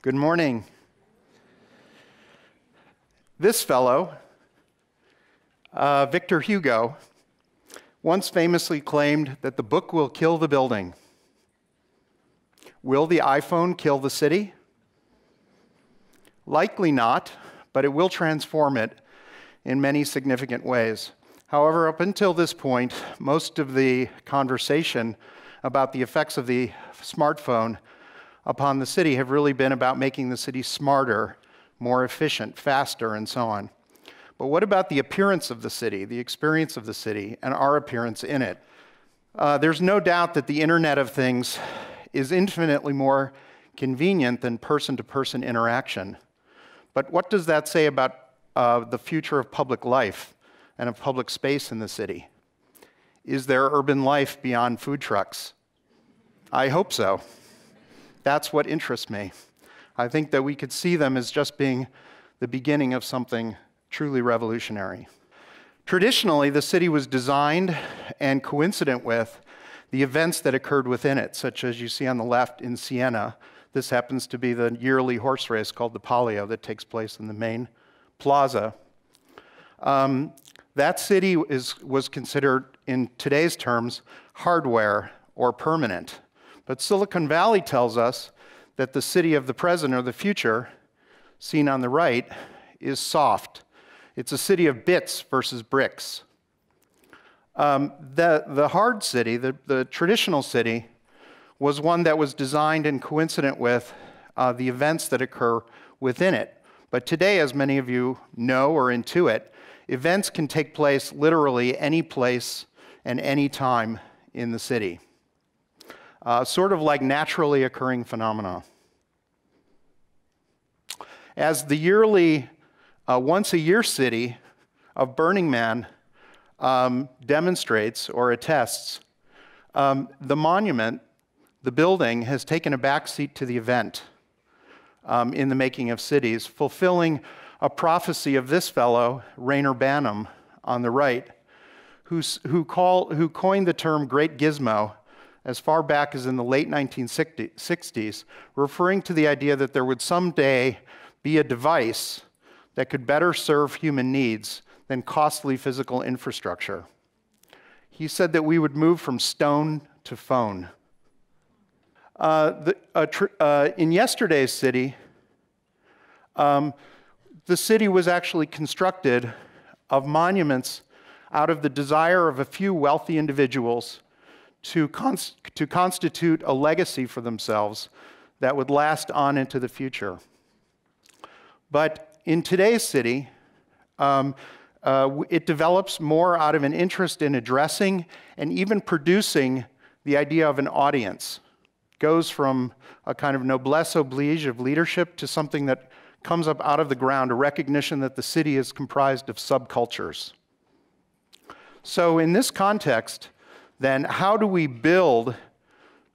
Good morning. This fellow, Victor Hugo, once famously claimed that the book will kill the building. Will the iPhone kill the city? Likely not, but it will transform it in many significant ways. However, up until this point, most of the conversation about the effects of the smartphone upon the city have really been about making the city smarter, more efficient, faster, and so on. But what about the appearance of the city, the experience of the city, and our appearance in it? There's no doubt that the Internet of Things is infinitely more convenient than person-to-person interaction. But what does that say about the future of public life and of public space in the city? Is there urban life beyond food trucks? I hope so. That's what interests me. I think that we could see them as just being the beginning of something truly revolutionary. Traditionally, the city was designed and coincident with the events that occurred within it, such as you see on the left in Siena. This happens to be the yearly horse race called the Palio that takes place in the main plaza. That city was considered, in today's terms, hardware or permanent. But Silicon Valley tells us that the city of the present or the future, seen on the right, is soft. It's a city of bits versus bricks. The hard city, the traditional city, was one that was designed and coincident with the events that occur within it. But today, as many of you know or intuit, events can take place literally any place and any time in the city. Sort of like naturally occurring phenomena. As the yearly, once-a-year city of Burning Man demonstrates or attests, the monument, the building, has taken a backseat to the event in the making of cities, fulfilling a prophecy of this fellow, Rayner Banham, on the right, who coined the term Great Gizmo as far back as in the late 1960s, referring to the idea that there would someday be a device that could better serve human needs than costly physical infrastructure. He said that we would move from stone to phone. In yesterday's city, the city was actually constructed of monuments out of the desire of a few wealthy individuals to constitute a legacy for themselves that would last on into the future. But in today's city, it develops more out of an interest in addressing and even producing the idea of an audience. It goes from a kind of noblesse oblige of leadership to something that comes up out of the ground, a recognition that the city is comprised of subcultures. So in this context, then how do we build,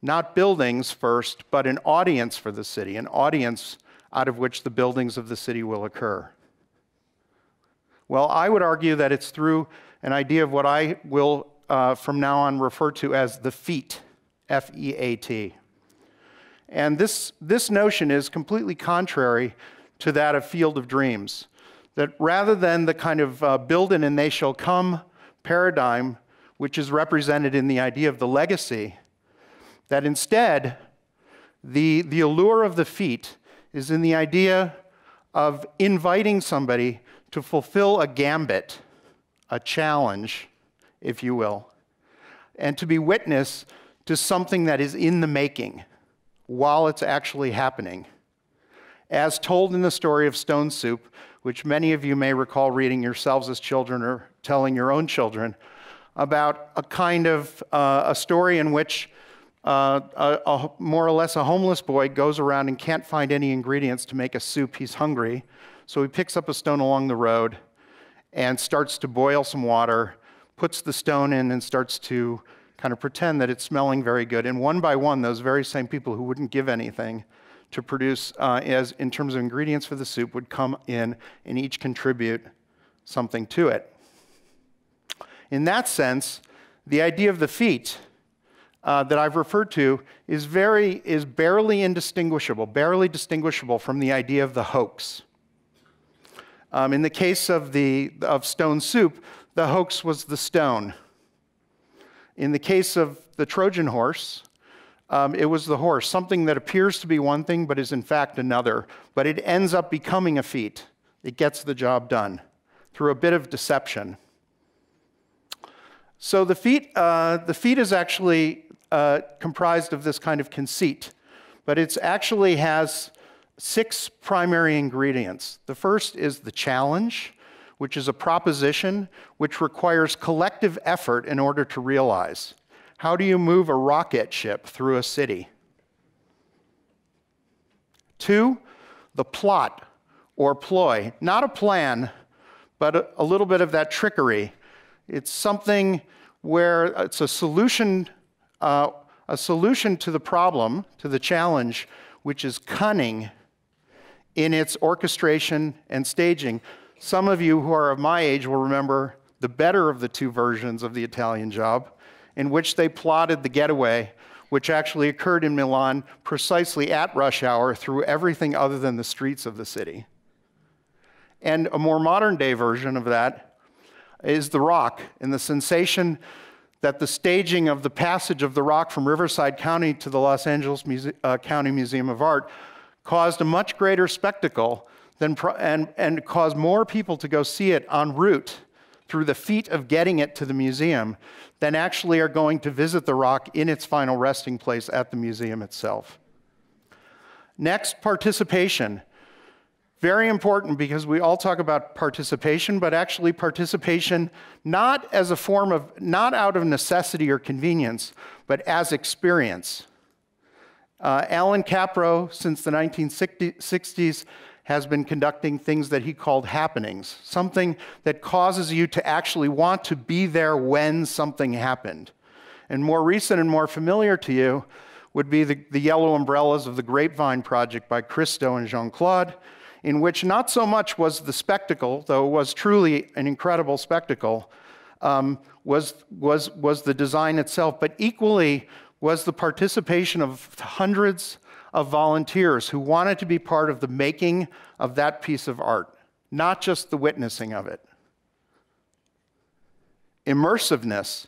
not buildings first, but an audience for the city, an audience out of which the buildings of the city will occur? Well, I would argue that it's through an idea of what I will, from now on, refer to as the FEAT, F-E-A-T. And this notion is completely contrary to that of Field of Dreams, that rather than the kind of build it and they shall come paradigm, which is represented in the idea of the legacy, that instead, the allure of the feat is in the idea of inviting somebody to fulfill a gambit, a challenge, if you will, and to be witness to something that is in the making while it's actually happening. As told in the story of Stone Soup, which many of you may recall reading yourselves as children or telling your own children, about a kind of a story in which more or less a homeless boy goes around and can't find any ingredients to make a soup. He's hungry, so he picks up a stone along the road and starts to boil some water, puts the stone in and starts to kind of pretend that it's smelling very good. And one by one, those very same people who wouldn't give anything to produce in terms of ingredients for the soup would come in and each contribute something to it. In that sense, the idea of the feat that I've referred to is barely distinguishable from the idea of the hoax. In the case of Stone Soup, the hoax was the stone. In the case of the Trojan horse, it was the horse, something that appears to be one thing but is in fact another, but it ends up becoming a feat. It gets the job done through a bit of deception. So the feat is actually comprised of this kind of conceit, but it actually has 6 primary ingredients. The first is the challenge, which is a proposition which requires collective effort in order to realize. How do you move a rocket ship through a city? 2, the plot or ploy. Not a plan, but a little bit of that trickery. It's something where it's a solution to the problem, to the challenge, which is cunning in its orchestration and staging. Some of you who are of my age will remember the better of the 2 versions of the Italian Job, in which they plotted the getaway, which actually occurred in Milan precisely at rush hour through everything other than the streets of the city. And a more modern day version of that is The Rock, and the sensation that the staging of the passage of the Rock from Riverside County to the Los Angeles County Museum of Art caused a much greater spectacle and caused more people to go see it en route through the feat of getting it to the museum than actually are going to visit the Rock in its final resting place at the museum itself. Next, participation. Very important, because we all talk about participation, but actually participation not as a form of, not out of necessity or convenience, but as experience. Alan Capro, since the 1960s, has been conducting things that he called happenings, something that causes you to actually want to be there when something happened. And more recent and more familiar to you would be the Yellow Umbrellas of the Grapevine Project by Christo and Jean-Claude, in which not so much was the spectacle, though it was truly an incredible spectacle, was the design itself, but equally was the participation of hundreds of volunteers who wanted to be part of the making of that piece of art, not just the witnessing of it. Immersiveness.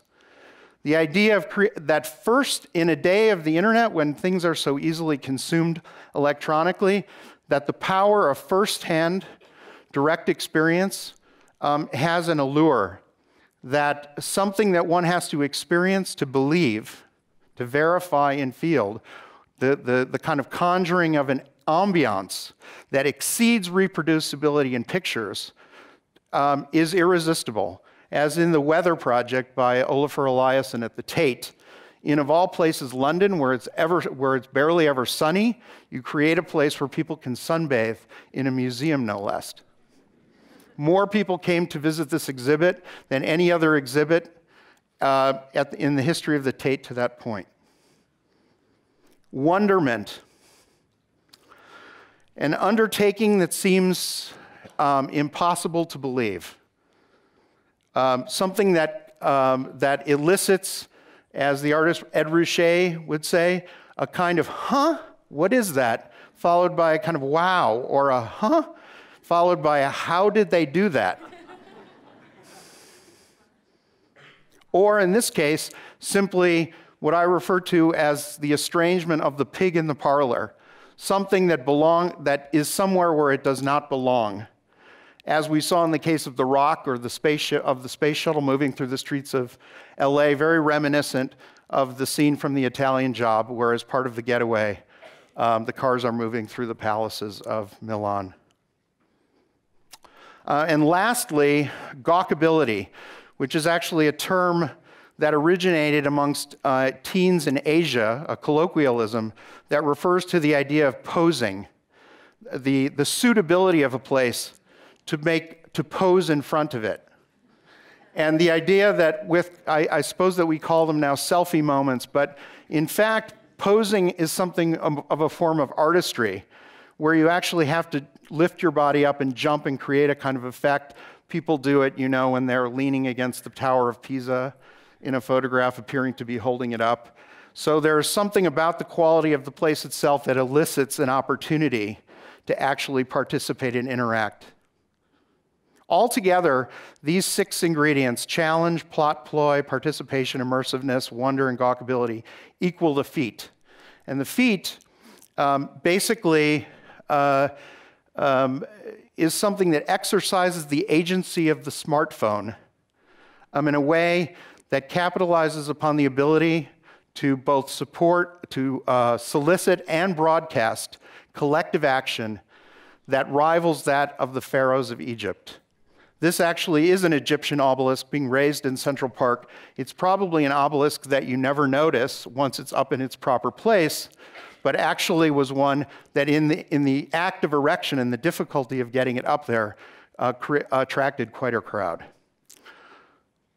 The idea of that first, in a day of the internet when things are so easily consumed electronically, that the power of firsthand direct experience has an allure, that something that one has to experience to believe, to verify in field, the kind of conjuring of an ambiance that exceeds reproducibility in pictures is irresistible. As in the Weather Project by Olafur Eliasson at the Tate, in, of all places, London, where it's barely ever sunny, you create a place where people can sunbathe in a museum, no less. More people came to visit this exhibit than any other exhibit in the history of the Tate to that point. Wonderment. An undertaking that seems impossible to believe. Something that elicits, as the artist Ed Ruscha would say, a kind of, huh? What is that? Followed by a kind of wow, or a huh? Followed by a how did they do that? Or in this case, simply what I refer to as the estrangement of the pig in the parlor, something that is somewhere where it does not belong. As we saw in the case of the Rock or the space shuttle moving through the streets of LA, very reminiscent of the scene from the Italian Job, where as part of the getaway, the cars are moving through the palaces of Milan. And lastly, gawkability, which is actually a term that originated amongst teens in Asia, a colloquialism that refers to the idea of posing, the suitability of a place to pose in front of it. And the idea that I suppose that we call them now selfie moments, but in fact, posing is something of a form of artistry, where you actually have to lift your body up and jump and create a kind of effect. People do it, you know, when they're leaning against the Tower of Pisa in a photograph appearing to be holding it up. So there's something about the quality of the place itself that elicits an opportunity to actually participate and interact. Altogether, these 6 ingredients, challenge, plot, ploy, participation, immersiveness, wonder, and gawkability, equal the feat. And the feat basically is something that exercises the agency of the smartphone in a way that capitalizes upon the ability to both support, to solicit and broadcast collective action that rivals that of the pharaohs of Egypt. This actually is an Egyptian obelisk being raised in Central Park. It's probably an obelisk that you never notice once it's up in its proper place, but actually was one that in the act of erection and the difficulty of getting it up there attracted quite a crowd.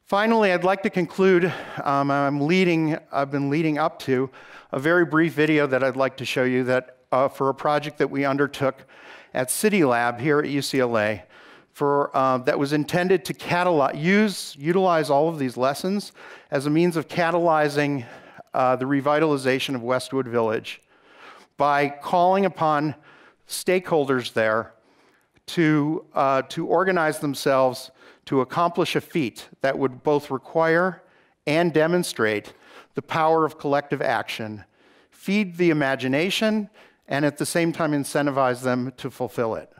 Finally, I'd like to conclude. I've been leading up to a very brief video that I'd like to show you that for a project that we undertook at City Lab here at UCLA that was intended to utilize all of these lessons as a means of catalyzing the revitalization of Westwood Village by calling upon stakeholders there to organize themselves to accomplish a feat that would both require and demonstrate the power of collective action, feed the imagination, and at the same time incentivize them to fulfill it.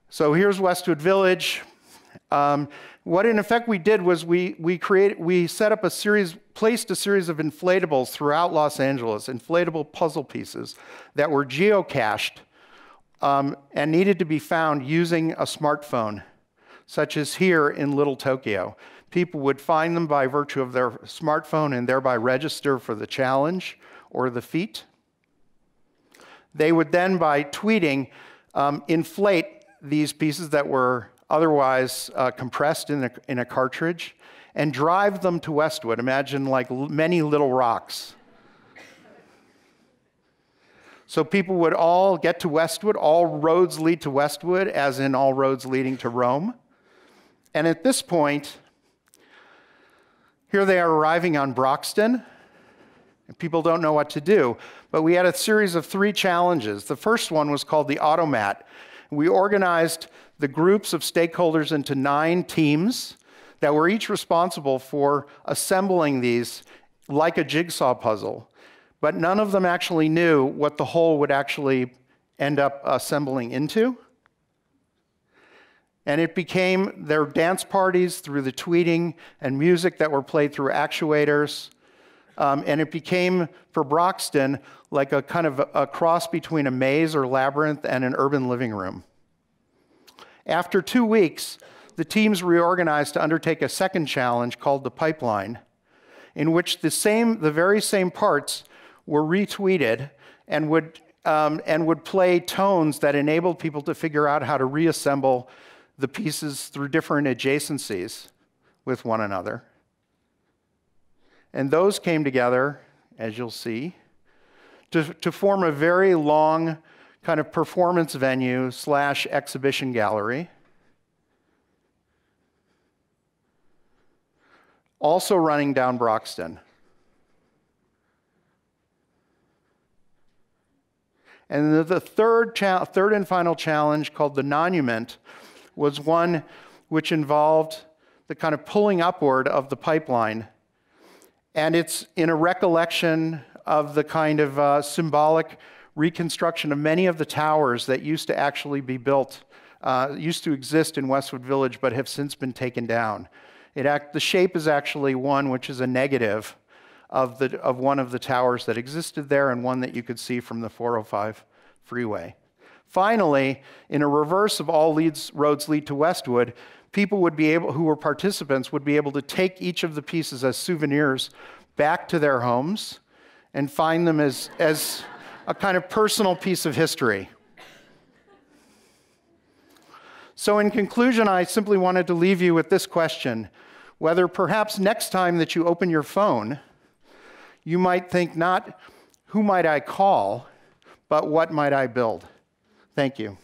So here's Westwood Village. What in effect we did was we set up placed a series of inflatables throughout Los Angeles, inflatable puzzle pieces that were geocached and needed to be found using a smartphone, such as here in Little Tokyo. People would find them by virtue of their smartphone and thereby register for the challenge or the feat. They would then, by tweeting, inflate these pieces that were otherwise compressed in a cartridge and drive them to Westwood. Imagine like many little rocks. So people would all get to Westwood. All roads lead to Westwood, as in all roads leading to Rome. And at this point, here they are arriving on Broxton. And people don't know what to do. But we had a series of 3 challenges. The first one was called the Automat. We organized the groups of stakeholders into 9 teams that were each responsible for assembling these like a jigsaw puzzle. But none of them actually knew what the whole would actually end up assembling into. And it became their dance parties through the tweeting and music that were played through actuators. And it became, for Broxton, like a kind of a cross between a maze or labyrinth and an urban living room. After 2 weeks, the teams reorganized to undertake a second challenge called the Pipeline, in which the very same parts were retweeted and would play tones that enabled people to figure out how to reassemble the pieces through different adjacencies with one another. And those came together, as you'll see, to form a very long kind of performance venue / exhibition gallery. Also running down Broxton. And the third and final challenge, called the Monument, was one which involved the kind of pulling upward of the pipeline. And it's in a recollection of the kind of symbolic reconstruction of many of the towers that used to actually be built, used to exist in Westwood Village, but have since been taken down. The shape is actually one which is a negative of one of the towers that existed there and one that you could see from the 405 freeway. Finally, in a reverse of all roads lead to Westwood, people who were participants would be able to take each of the pieces as souvenirs back to their homes and find them as a kind of personal piece of history. So in conclusion, I simply wanted to leave you with this question: whether perhaps next time that you open your phone, you might think not, who might I call, but what might I build? Thank you.